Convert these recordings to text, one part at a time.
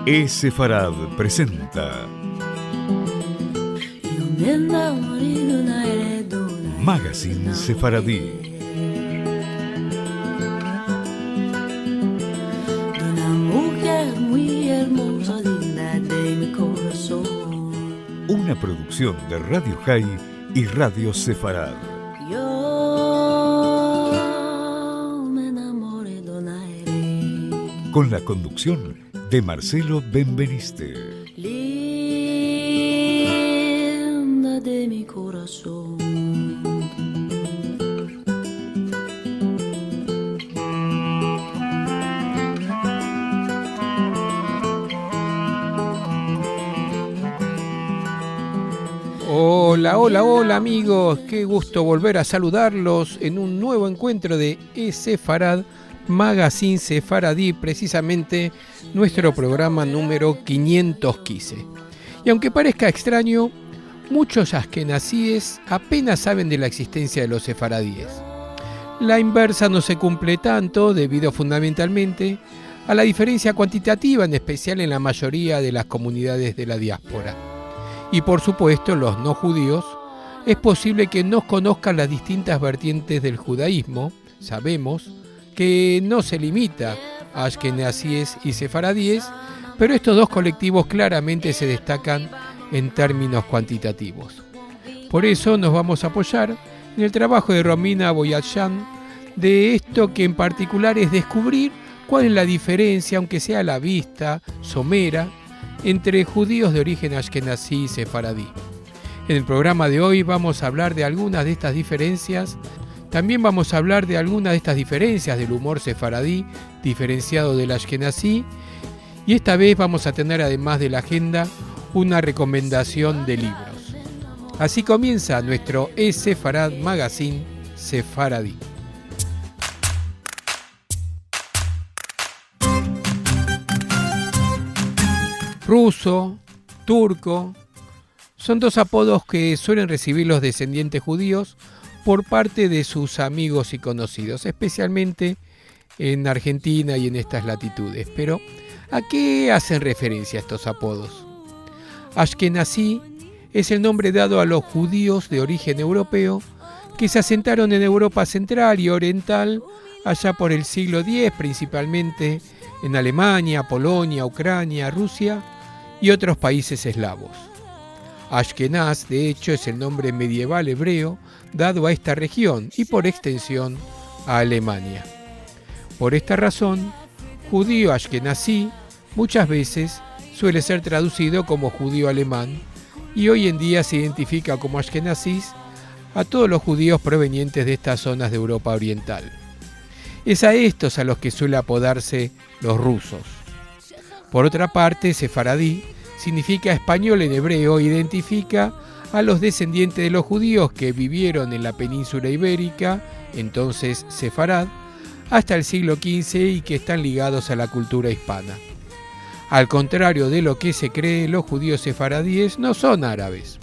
Sefarad presenta Magazine Sefaradí. Una producción de Radio High y Radio Sefarad. Con la conducción de Marcelo Benveniste. Linda de mi corazón. Hola amigos, qué gusto volver a saludarlos en un nuevo encuentro de Sefarad Magazine Sefaradí, precisamente nuestro programa número 515. Y aunque parezca extraño, muchos askenazíes apenas saben de la existencia de los sefaradíes. La inversa no se cumple tanto debido fundamentalmente a la diferencia cuantitativa, en especial en la mayoría de las comunidades de la diáspora. Y por supuesto, los no judíos, es posible que no conozcan las distintas vertientes del judaísmo. Sabemos que no se limita a askenazíes y sefaradíes, pero estos dos colectivos claramente se destacan en términos cuantitativos. Por eso nos vamos a apoyar en el trabajo de Romina Boyajian de esto que en particular es descubrir cuál es la diferencia, aunque sea a la vista, somera, entre judíos de origen askenazí y sefaradí. En el programa de hoy vamos a hablar de algunas de estas diferencias. También vamos a hablar de algunas de estas diferencias del humor sefaradí diferenciado del askenazí. Y esta vez vamos a tener, además de la agenda, una recomendación de libros. Así comienza nuestro Sefarad Magazine Sefaradí. Ruso, turco, son dos apodos que suelen recibir los descendientes judíos por parte de sus amigos y conocidos, especialmente en Argentina y en estas latitudes. Pero, ¿a qué hacen referencia estos apodos? Ashkenazí es el nombre dado a los judíos de origen europeo que se asentaron en Europa central y oriental allá por el siglo X, principalmente en Alemania, Polonia, Ucrania, Rusia y otros países eslavos. Ashkenaz, de hecho, es el nombre medieval hebreo dado a esta región y por extensión a Alemania. Por esta razón, judío ashkenazí muchas veces suele ser traducido como judío alemán y hoy en día se identifica como ashkenazís a todos los judíos provenientes de estas zonas de Europa Oriental. Es a estos a los que suele apodarse los rusos. Por otra parte, sefaradí significa español en hebreo e identifica a los descendientes de los judíos que vivieron en la península ibérica, entonces sefarad, hasta el siglo XV y que están ligados a la cultura hispana. Al contrario de lo que se cree, los judíos sefaradíes no son árabes.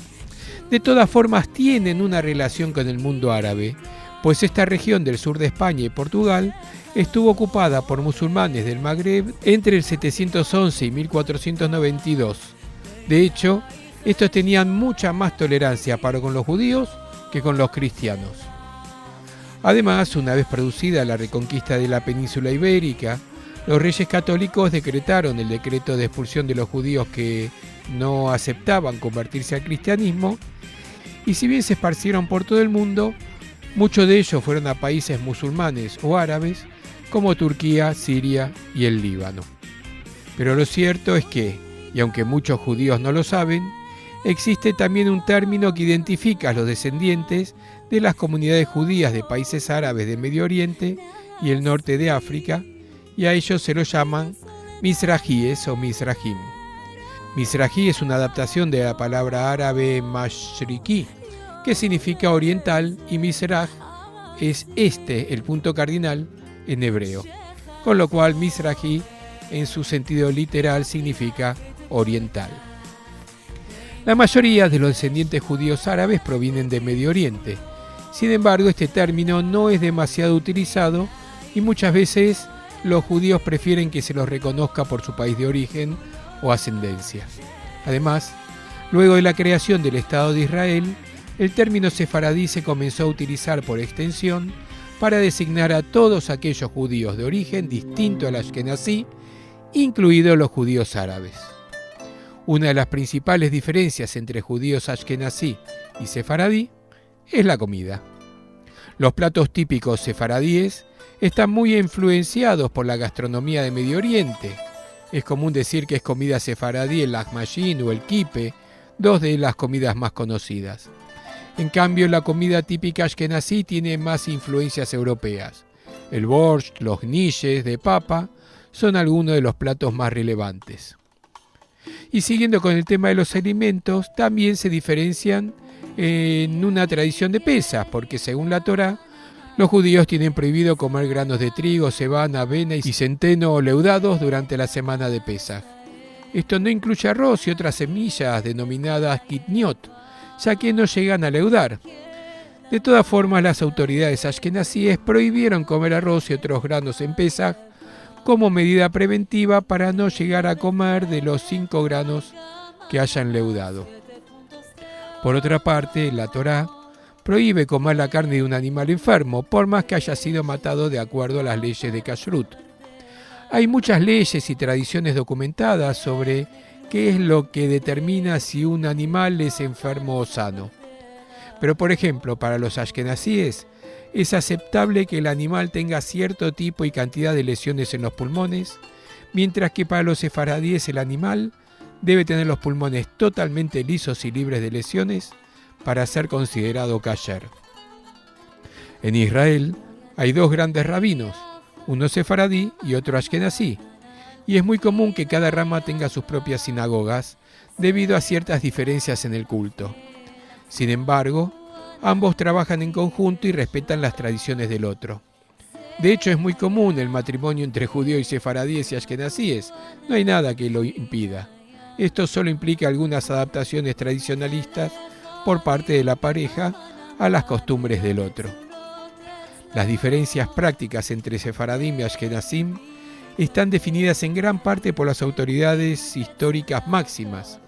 De todas formas, tienen una relación con el mundo árabe, pues esta región del sur de España y Portugal estuvo ocupada por musulmanes del Magreb entre el 711 y 1492. De hecho, estos tenían mucha más tolerancia para con los judíos que con los cristianos. Además, una vez producida la reconquista de la península ibérica, los reyes católicos decretaron el decreto de expulsión de los judíos que no aceptaban convertirse al cristianismo, y si bien se esparcieron por todo el mundo, muchos de ellos fueron a países musulmanes o árabes como Turquía, Siria y el Líbano. Pero lo cierto es que, y aunque muchos judíos no lo saben, existe también un término que identifica a los descendientes de las comunidades judías de países árabes de Medio Oriente y el norte de África, y a ellos se los llaman mizrahíes o mizrahim. Mizrahi es una adaptación de la palabra árabe mashriqí, que significa oriental, y mizrah es el punto cardinal en hebreo, con lo cual mizrahi en su sentido literal significa oriental. La mayoría de los descendientes judíos árabes provienen de Medio Oriente. Sin embargo, este término no es demasiado utilizado y muchas veces los judíos prefieren que se los reconozca por su país de origen o ascendencia. Además, luego de la creación del Estado de Israel, el término sefaradí se comenzó a utilizar por extensión para designar a todos aquellos judíos de origen distinto al ashkenazí, incluidos los judíos árabes. Una de las principales diferencias entre judíos ashkenazí y sefaradí es la comida. Los platos típicos sefaradíes están muy influenciados por la gastronomía de Medio Oriente. Es común decir que es comida sefaradí el lahmacun o el kipe, dos de las comidas más conocidas. En cambio, la comida típica ashkenazí tiene más influencias europeas. El borscht, los gnilles de papa son algunos de los platos más relevantes. Y siguiendo con el tema de los alimentos, también se diferencian en una tradición de Pesaj, porque según la Torá, los judíos tienen prohibido comer granos de trigo, cebada, avena y centeno leudados durante la semana de Pesaj. Esto no incluye arroz y otras semillas denominadas kitniot, ya que no llegan a leudar. De todas formas, las autoridades ashkenazíes prohibieron comer arroz y otros granos en Pesaj como medida preventiva para no llegar a comer de los 5 granos que hayan leudado. Por otra parte, la Torá prohíbe comer la carne de un animal enfermo, por más que haya sido matado de acuerdo a las leyes de Kashrut. Hay muchas leyes y tradiciones documentadas sobre qué es lo que determina si un animal es enfermo o sano. Pero, por ejemplo, para los ashkenazíes es aceptable que el animal tenga cierto tipo y cantidad de lesiones en los pulmones, mientras que para los sefaradíes el animal debe tener los pulmones totalmente lisos y libres de lesiones para ser considerado kasher. En Israel hay 2 grandes rabinos, uno sefaradí y otro ashkenazí, y es muy común que cada rama tenga sus propias sinagogas debido a ciertas diferencias en el culto. Sin embargo, ambos trabajan en conjunto y respetan las tradiciones del otro. De hecho, es muy común el matrimonio entre judíos y sefaradíes y ashkenazíes. No hay nada que lo impida. Esto solo implica algunas adaptaciones tradicionalistas por parte de la pareja a las costumbres del otro. Las diferencias prácticas entre sefaradim y ashkenazim están definidas en gran parte por las autoridades históricas máximas,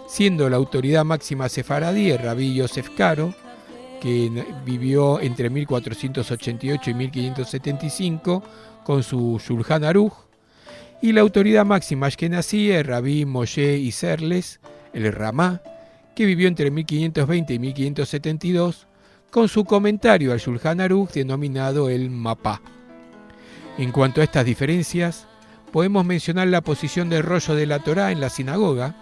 siendo la autoridad máxima sefaradí el rabí Yosef Karo, que vivió entre 1488 y 1575 con su Shulchan Aruch, y la autoridad máxima ashkenazí el rabí Moshe Isserles, el Ramá, que vivió entre 1520 y 1572 con su comentario al Shulchan Aruch denominado el Mapá. En cuanto a estas diferencias, podemos mencionar la posición del rollo de la Torá en la sinagoga,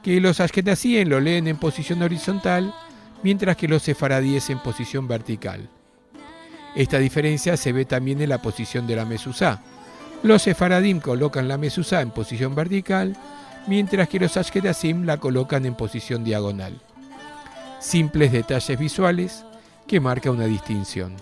que los ashkenazíes lo leen en posición horizontal, mientras que los sefaradíes en posición vertical. Esta diferencia se ve también en la posición de la mezuzá. Los sefaradim colocan la mezuzá en posición vertical, mientras que los ashkenazim la colocan en posición diagonal. Simples detalles visuales que marcan una distinción.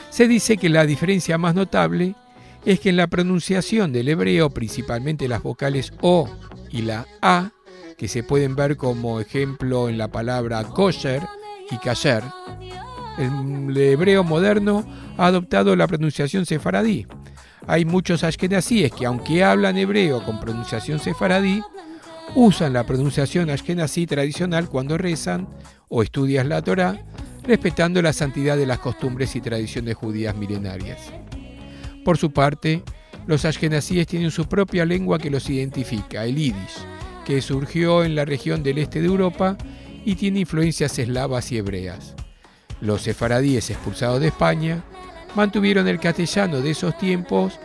Se dice que la diferencia más notable es que en la pronunciación del hebreo, principalmente las vocales O y la A, que se pueden ver como ejemplo en la palabra kosher y kasher, el hebreo moderno ha adoptado la pronunciación sefaradí. Hay muchos ashkenazíes que, aunque hablan hebreo con pronunciación sefaradí, usan la pronunciación ashkenazí tradicional cuando rezan o estudian la Torá, respetando la santidad de las costumbres y tradiciones judías milenarias. Por su parte, los ashkenazíes tienen su propia lengua que los identifica, el yiddish, que surgió en la región del este de Europa y tiene influencias eslavas y hebreas. Los sefaradíes expulsados de España mantuvieron el castellano de esos tiempos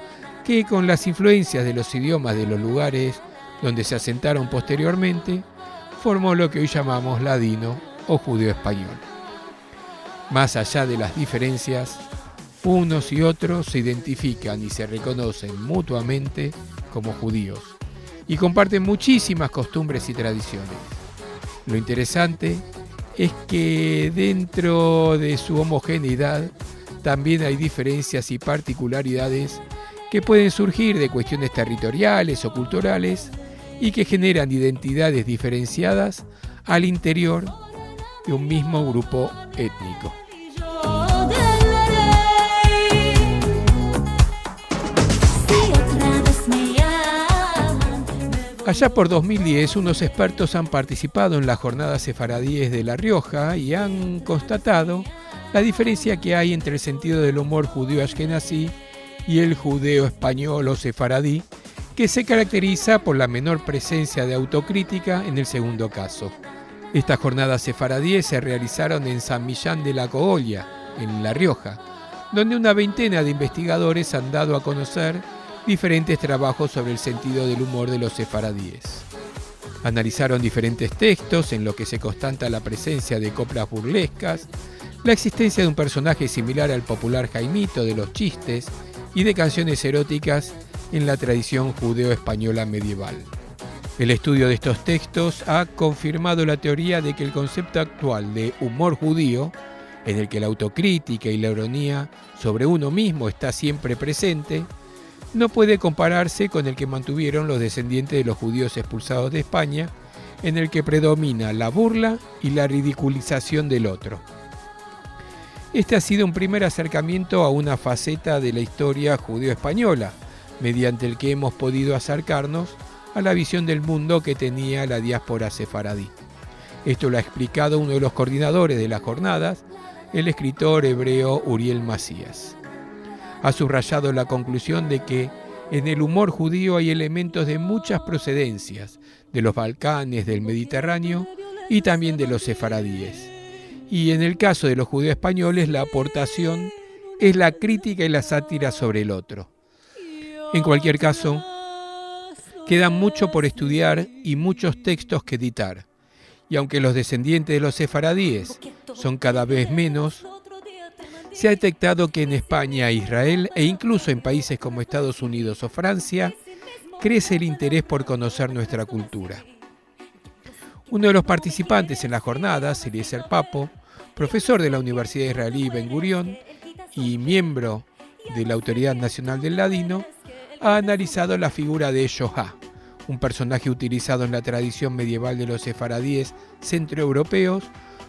que, con las influencias de los idiomas de los lugares donde se asentaron posteriormente, formó lo que hoy llamamos ladino o judeo-español. Más allá de las diferencias, unos y otros se identifican y se reconocen mutuamente como judíos y comparten muchísimas costumbres y tradiciones. Lo interesante es que dentro de su homogeneidad también hay diferencias y particularidades que pueden surgir de cuestiones territoriales o culturales y que generan identidades diferenciadas al interior de un mismo grupo étnico. Allá por 2010, unos expertos han participado en las jornadas sefaradíes de La Rioja y han constatado la diferencia que hay entre el sentido del humor judío ashkenazí y el judeo español o sefaradí, que se caracteriza por la menor presencia de autocrítica en el segundo caso. Estas jornadas sefaradíes se realizaron en San Millán de la Cogolla, en La Rioja, donde una veintena de investigadores han dado a conocer diferentes trabajos sobre el sentido del humor de los sefaradíes. Analizaron diferentes textos en los que se constata la presencia de coplas burlescas, la existencia de un personaje similar al popular Jaimito de los chistes y de canciones eróticas en la tradición judeo-española medieval. El estudio de estos textos ha confirmado la teoría de que el concepto actual de humor judío, en el que la autocrítica y la ironía sobre uno mismo está siempre presente, no puede compararse con el que mantuvieron los descendientes de los judíos expulsados de España, en el que predomina la burla y la ridiculización del otro. Este ha sido un primer acercamiento a una faceta de la historia judeo-española, mediante el que hemos podido acercarnos a la visión del mundo que tenía la diáspora sefaradí. Esto lo ha explicado uno de los coordinadores de las jornadas, el escritor hebreo Uriel Macías. Ha subrayado la conclusión de que en el humor judío hay elementos de muchas procedencias, de los Balcanes, del Mediterráneo y también de los sefaradíes. Y en el caso de los judíos españoles, la aportación es la crítica y la sátira sobre el otro. En cualquier caso, queda mucho por estudiar y muchos textos que editar. Y aunque los descendientes de los sefaradíes son cada vez menos, se ha detectado que en España, Israel e incluso en países como Estados Unidos o Francia, crece el interés por conocer nuestra cultura. Uno de los participantes en las jornadas, Eliezer Papo, profesor de la Universidad Israelí Ben Gurión y miembro de la Autoridad Nacional del Ladino, ha analizado la figura de Shoah, un personaje utilizado en la tradición medieval de los sefaradíes centroeuropeos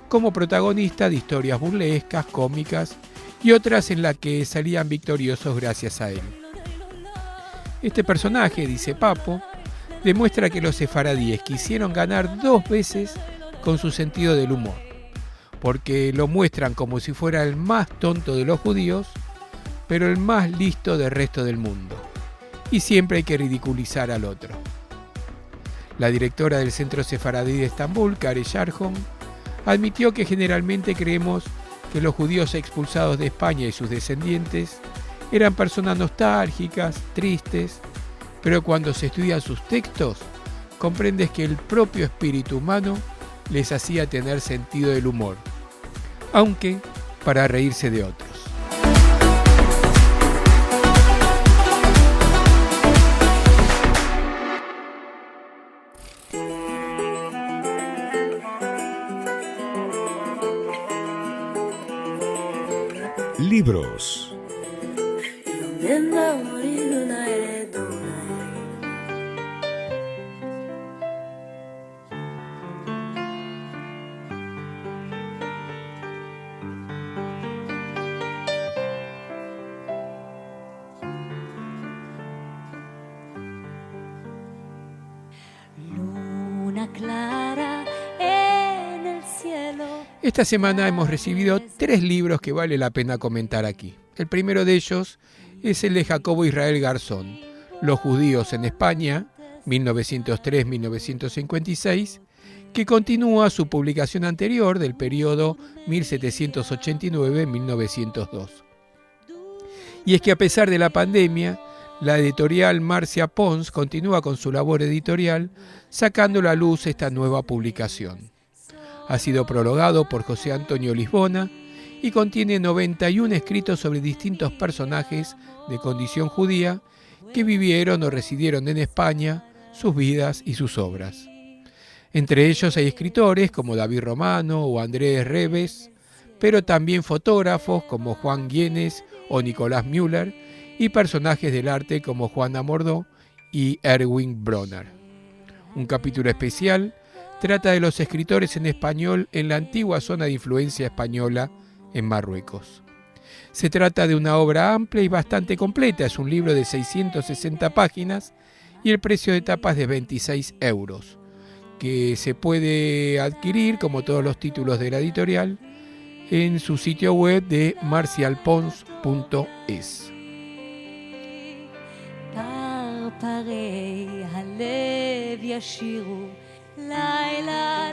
como protagonista de historias burlescas, cómicas y otras en las que salían victoriosos gracias a él. Este personaje, dice Papo, demuestra que los sefaradíes quisieron ganar 2 veces con su sentido del humor, porque lo muestran como si fuera el más tonto de los judíos, pero el más listo del resto del mundo, y siempre hay que ridiculizar al otro. La directora del Centro Sefaradí de Estambul, Kare Yarhon, admitió que generalmente creemos que los judíos expulsados de España y sus descendientes eran personas nostálgicas, tristes, pero cuando se estudian sus textos, comprendes que el propio espíritu humano les hacía tener sentido del humor, aunque para reírse de otros. Libros. Luna clara en el cielo. Esta semana hemos recibido 3 libros que vale la pena comentar aquí. El primero de ellos es el de Jacobo Israel Garzón, Los judíos en España, 1903-1956, que continúa su publicación anterior del periodo 1789-1902. Y es que a pesar de la pandemia, la editorial Marcia Pons continúa con su labor editorial, sacando a la luz esta nueva publicación. Ha sido prologado por José Antonio Lisbona y contiene 91 escritos sobre distintos personajes de condición judía que vivieron o residieron en España, sus vidas y sus obras. Entre ellos hay escritores como David Romano o Andrés Reves, pero también fotógrafos como Juan Guienes o Nicolás Müller y personajes del arte como Juana Mordó y Erwin Bronner. Un capítulo especial trata de los escritores en español en la antigua zona de influencia española en Marruecos. Se trata de una obra amplia y bastante completa, es un libro de 660 páginas y el precio de tapa es de 26 euros, que se puede adquirir, como todos los títulos de la editorial, en su sitio web de marcialpons.es.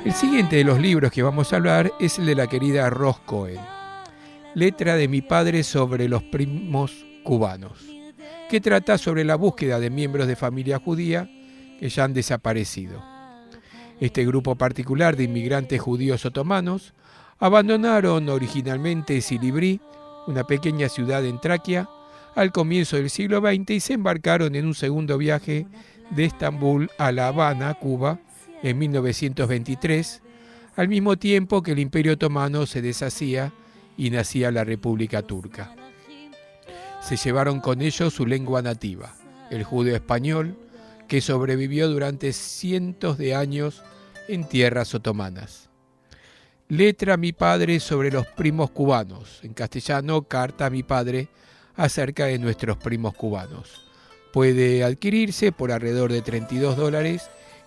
El siguiente de los libros que vamos a hablar es el de la querida Ros Cohen, Letra de mi padre sobre los primos cubanos, que trata sobre la búsqueda de miembros de familia judía que ya han desaparecido. Este grupo particular de inmigrantes judíos otomanos abandonaron originalmente Silivri, una pequeña ciudad en Traquia, al comienzo del siglo XX y se embarcaron en un segundo viaje de Estambul a La Habana, Cuba, en 1923, al mismo tiempo que el Imperio Otomano se deshacía y nacía la República Turca. Se llevaron con ellos su lengua nativa, el judeo español, que sobrevivió durante cientos de años en tierras otomanas. Letra a mi padre sobre los primos cubanos, en castellano, carta a mi padre acerca de nuestros primos cubanos. Puede adquirirse por alrededor de $32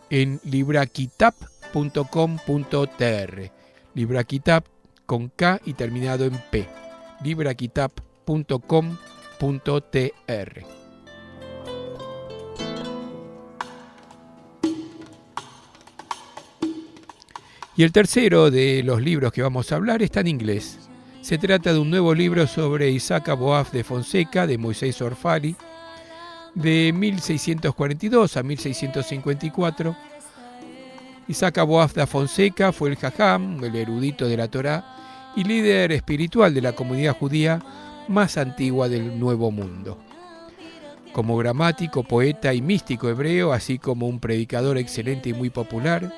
en librakitab.com.tr. Librakitab con K y terminado en P. librakitab.com.tr. Y el tercero de los libros que vamos a hablar está en inglés. Se trata de un nuevo libro sobre Isaac Aboab de Fonseca, de Moisés Orfali, de 1642 a 1654. Isaac Aboab da Fonseca fue el jajam, el erudito de la Torá, y líder espiritual de la comunidad judía más antigua del Nuevo Mundo. Como gramático, poeta y místico hebreo, así como un predicador excelente y muy popular,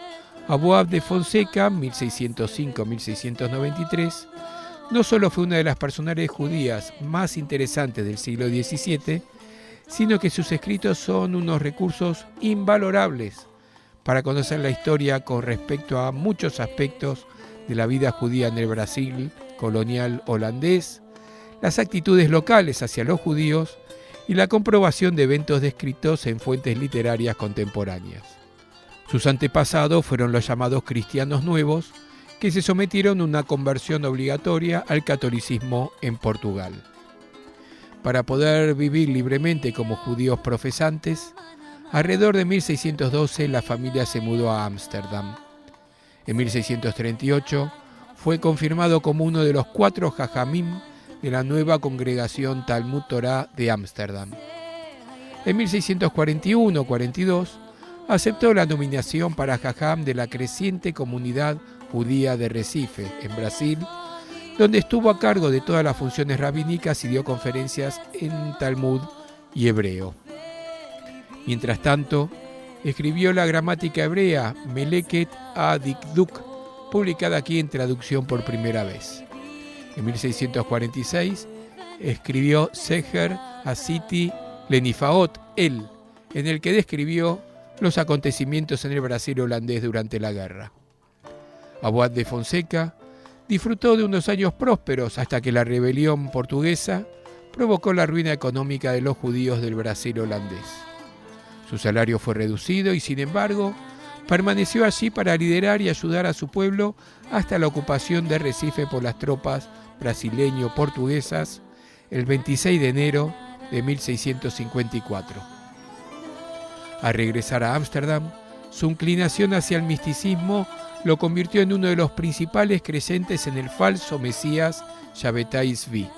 Aboab de Fonseca, 1605-1693, no solo fue una de las personalidades judías más interesantes del siglo XVII, sino que sus escritos son unos recursos invalorables para conocer la historia con respecto a muchos aspectos de la vida judía en el Brasil colonial holandés, las actitudes locales hacia los judíos y la comprobación de eventos descritos en fuentes literarias contemporáneas. Sus antepasados fueron los llamados cristianos nuevos, que se sometieron a una conversión obligatoria al catolicismo en Portugal. Para poder vivir libremente como judíos profesantes, alrededor de 1612 la familia se mudó a Ámsterdam. En 1638 fue confirmado como uno de los 4 jajamim de la nueva congregación Talmud Torá de Ámsterdam. En 1641-42 aceptó la nominación para jajam de la creciente comunidad judía de Recife, en Brasil, donde estuvo a cargo de todas las funciones rabínicas y dio conferencias en Talmud y hebreo. Mientras tanto, escribió la gramática hebrea Meleket Adikduk, publicada aquí en traducción por primera vez. En 1646 escribió Seher Hasiti Lenifaot El, en el que describió los acontecimientos en el Brasil holandés durante la guerra. Aboab de Fonseca disfrutó de unos años prósperos hasta que la rebelión portuguesa provocó la ruina económica de los judíos del Brasil holandés. Su salario fue reducido y, sin embargo, permaneció allí para liderar y ayudar a su pueblo hasta la ocupación de Recife por las tropas brasileño-portuguesas el 26 de enero de 1654. Al regresar a Ámsterdam, su inclinación hacia el misticismo lo convirtió en uno de los principales creyentes en el falso Mesías Shabbatai Zvi.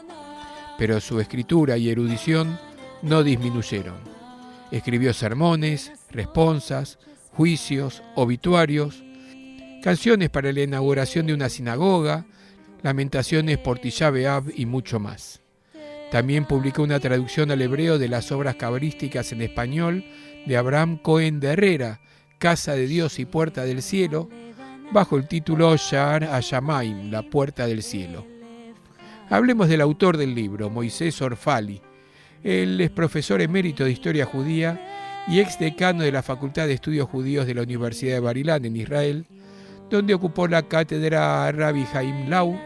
Pero su escritura y erudición no disminuyeron. Escribió sermones, responsas, juicios, obituarios, canciones para la inauguración de una sinagoga, lamentaciones por Tisha B'Av y mucho más. También publicó una traducción al hebreo de las obras cabrísticas en español de Abraham Cohen de Herrera, Casa de Dios y Puerta del Cielo, bajo el título Sha'ar HaShamayim, la Puerta del Cielo. Hablemos del autor del libro, Moisés Orfali. Él es profesor emérito de Historia Judía y exdecano de la Facultad de Estudios Judíos de la Universidad de Bar-Ilan en Israel, donde ocupó la cátedra Rabbi Haim Lau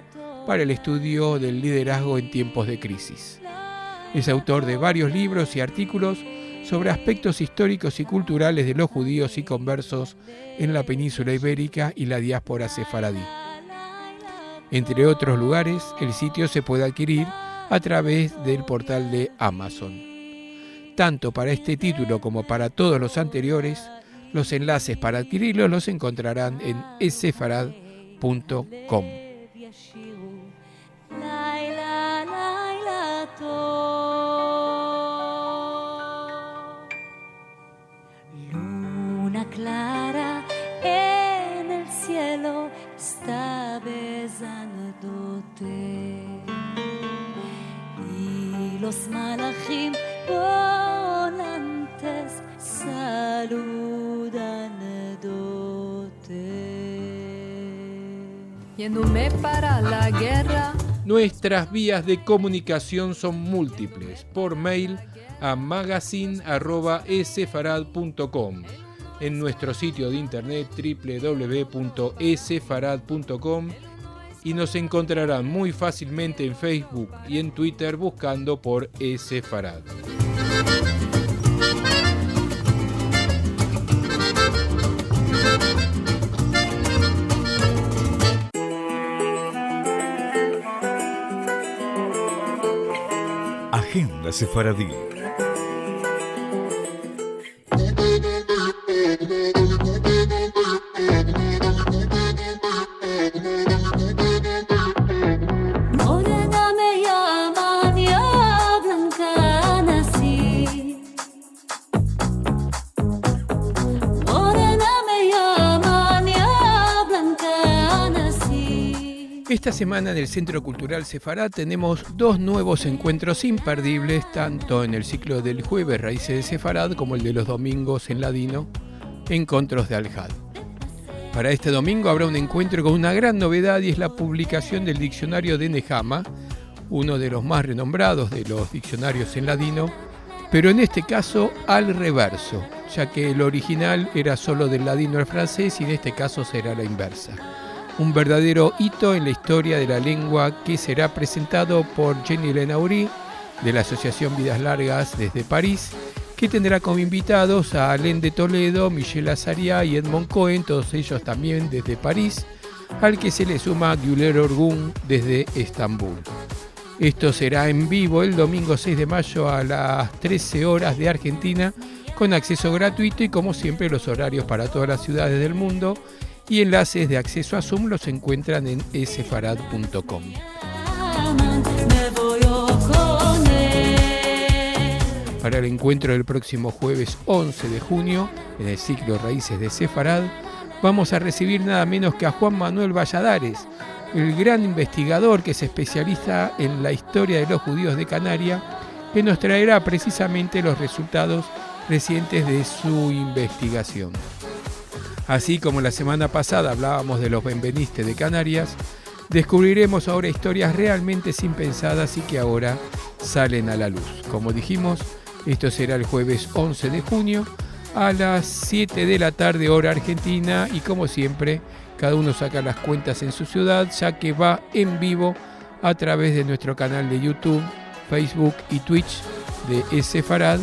para el estudio del liderazgo en tiempos de crisis. Es autor de varios libros y artículos sobre aspectos históricos y culturales de los judíos y conversos en la península ibérica y la diáspora sefaradí. Entre otros lugares, el sitio se puede adquirir a través del portal de Amazon. Tanto para este título como para todos los anteriores, los enlaces para adquirirlos los encontrarán en essefarad.com. Luna clara en el cielo está besándote y los malajim volantes saludándote. Yéndome para la guerra. Nuestras vías de comunicación son múltiples. Por mail a magazine@essefarad.com, en nuestro sitio de internet www.essefarad.com, y nos encontrarán muy fácilmente en Facebook y en Twitter buscando por Essefarad. Agenda Sefaradí. Morena me llaman, ya blanca nací. Morena me llaman, ya blanca nací. Esta semana en el Centro Cultural Sefarad tenemos 2 nuevos encuentros imperdibles, tanto en el ciclo del jueves Raíces de Sefarad como el de los domingos en ladino, Encontros de Al-Had. Para este domingo habrá un encuentro con una gran novedad, y es la publicación del diccionario de Nehama, uno de los más renombrados de los diccionarios en ladino, pero en este caso al reverso, ya que el original era solo del ladino al francés y en este caso será la inversa. Un verdadero hito en la historia de la lengua que será presentado por Jenny Lenaury de la Asociación Vidas Largas desde París, que tendrá como invitados a Alain de Toledo, Michel Azaria y Edmond Cohen, todos ellos también desde París, al que se le suma Güler Orgun desde Estambul. Esto será en vivo el domingo 6 de mayo a las 13 horas de Argentina, con acceso gratuito y como siempre los horarios para todas las ciudades del mundo, y enlaces de acceso a Zoom los encuentran en essefarad.com. Para el encuentro del próximo jueves 11 de junio, en el ciclo Raíces de Sefarad, vamos a recibir nada menos que a Juan Manuel Valladares, el gran investigador que se especializa en la historia de los judíos de Canarias, que nos traerá precisamente los resultados recientes de su investigación. Así como la semana pasada hablábamos de los benveniste de Canarias, descubriremos ahora historias realmente sin pensadas y que ahora salen a la luz. Como dijimos, esto será el jueves 11 de junio a las 7 de la tarde hora argentina, y como siempre, cada uno saca las cuentas en su ciudad, ya que va en vivo a través de nuestro canal de YouTube, Facebook y Twitch de Essefarad,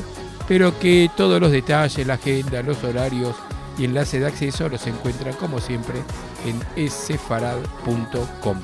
pero que todos los detalles, la agenda, los horarios y enlace de acceso los encuentran como siempre en essefarad.com.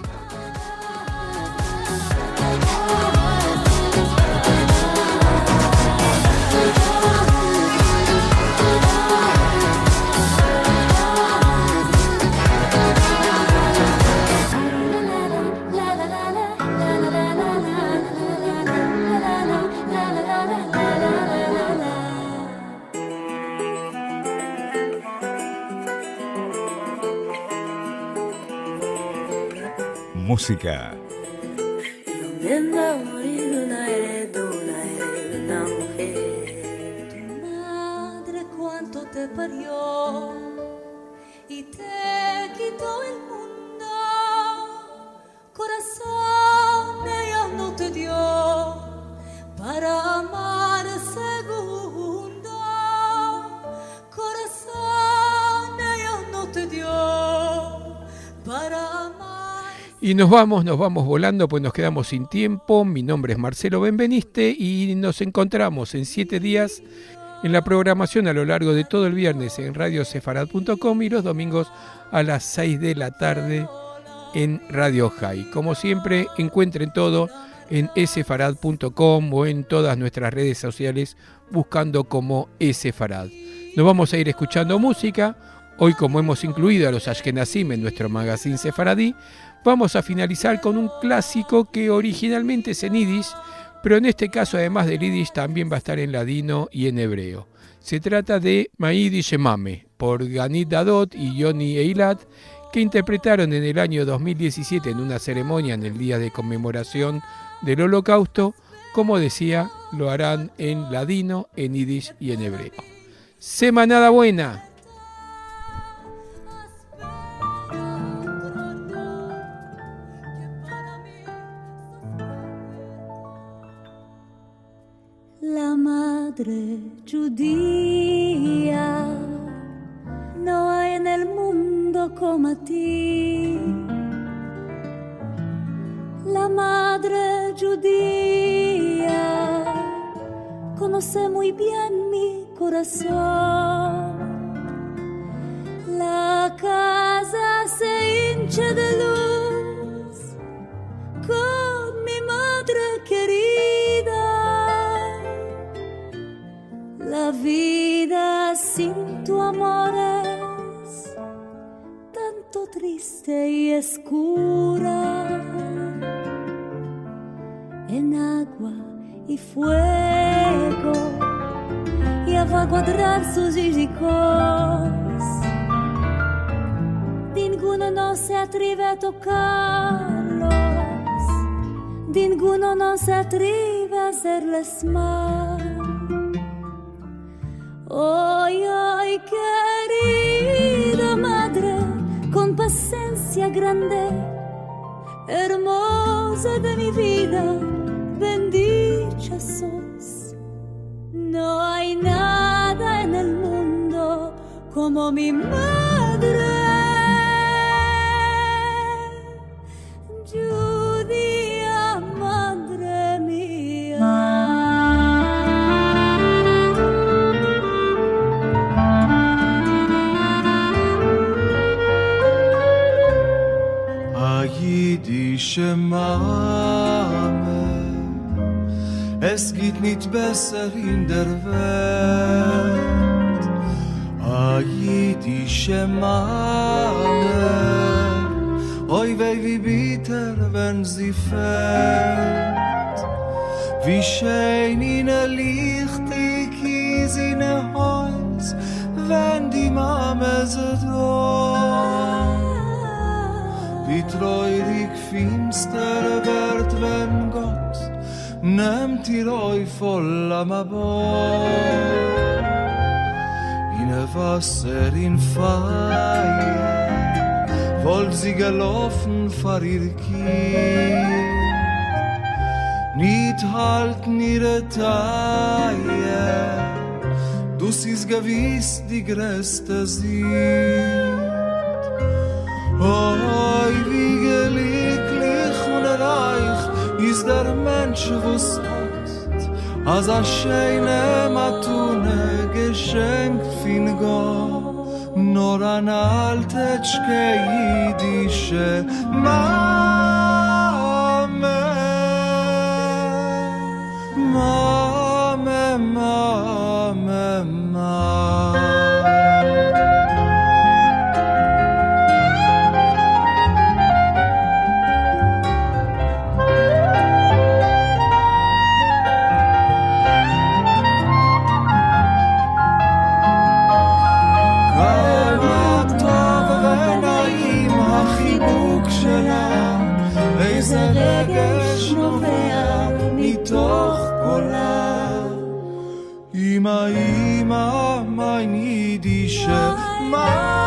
Música. Tu madre cuánto te parió y te quitó el mundo, corazón ella no te dio para amar segundo, corazón ella no te dio para amar. Y nos vamos volando, pues nos quedamos sin tiempo. Mi nombre es Marcelo Benveniste y nos encontramos en 7 días en la programación a lo largo de todo el viernes en radiosefarad.com y los domingos a las 6 de la tarde en Radio High. Como siempre, encuentren todo en sefarad.com o en todas nuestras redes sociales buscando como Sefarad. Nos vamos a ir escuchando música. Hoy, como hemos incluido a los Ashkenazim en nuestro magazine sefaradí, vamos a finalizar con un clásico que originalmente es en yiddish, pero en este caso, además del yiddish, también va a estar en ladino y en hebreo. Se trata de Ma'idi Shemame, por Ganit Dadot y Yoni Eilat, que interpretaron en el año 2017 en una ceremonia en el día de conmemoración del Holocausto. Como decía, lo harán en ladino, en yiddish y en hebreo. Semanada buena. La madre judía no hay en el mundo como a ti. La madre judía conoce muy bien mi corazón. La casa se hincha de luz con mi madre querida. La vida sin tu amor es tanto triste y oscura. En agua y fuego ella va a guardar sus hijos. Ninguno no se atreve a tocarlos, ninguno no se atreve a hacerles mal. Ay, ay, querida madre, con paciencia grande, hermosa de mi vida, bendita sos. No hay nada en el mundo como mi madre, judía, madre mía. Mame, es geht nicht besser in der Welt. A jüdische Mame, oi wei wie bitter, wenn sie fällt. Wie schön in a lichtig is in a Haus, wenn die Mame se da. Wie treurig finster wird, wenn Gott nimmt ihr euch voll am Bord. In a Wasser, in Feier, wollt sie gelaufen vor ihr Kind. Nicht halten ihre Taille, du siehst gewiss die größte Sieg. Oi, wie glücklich und reich ist der Mensch, was hat, als a schöne Matune geschenkt fin Gott, nur an alte jüdische Mame, Mame, Mame, Mame. איזה רגש נובע מתוך קולה. אמא, אמא, mein jüdische Mann.